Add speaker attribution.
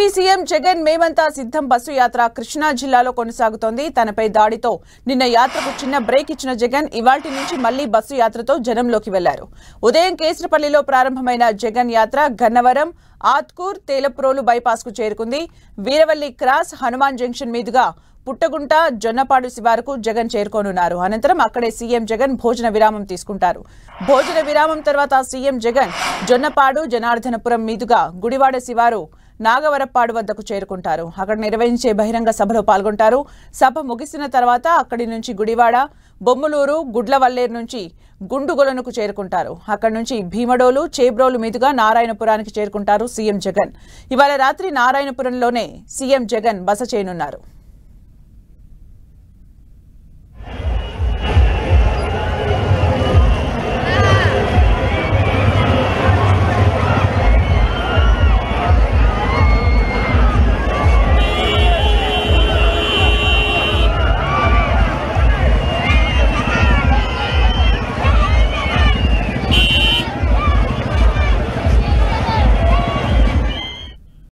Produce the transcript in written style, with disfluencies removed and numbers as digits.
Speaker 1: AP CM Jagan మేమంతా సిద్ధం bus యాత్ర కృష్ణా జిల్లాలో కొనసాగుతోంది. తనపై దాడితో నిన్న యాత్రకు చిన్న బ్రేక్ ఇచ్చిన జగన్ ఇవాల్టి నుంచి మళ్లీ బస్సు యాత్రతో జనంలోకి వెళ్లారు. ఉదయం కేసరపల్లిలో ప్రారంభమైన జగన్ యాత్ర గన్నవరం, ఆత్కూర్, తేలప్రోలు బైపాస్ కు చేరుకుంది. వీరవల్లి క్రాస్, హనుమాన్ జంక్షన్ మీదుగా పుట్టగుంట, జొన్నపాడు శివారుకు జగన్ చేరుకోనున్నారు. అనంతరం అక్కడే సీఎం జగన్ భోజన విరామం తీసుకుంటారు. భోజన విరామం తర్వాత సీఎం జగన్ జొన్నపాడు, జనార్దనపురం మీదుగా గుడివాడ శివారు, నాగవరప్పాడు వద్దకు చేరుకుంటారు. అక్కడ నిర్వహించే బహిరంగ సభలో పాల్గొంటారు. సభ ముగిసిన తర్వాత అక్కడి నుంచి గుడివాడ, బొమ్మలూరు, గుడ్లవల్లేరు నుంచి గుండుగొలనుకు చేరుకుంటారు. అక్కడి నుంచి భీమడోలు, చేబ్రోలు మీదుగా నారాయణపురానికి చేరుకుంటారు సీఎం జగన్. ఇవాళ రాత్రి నారాయణపురంలోనే సీఎం జగన్ బస చేయనున్నారు.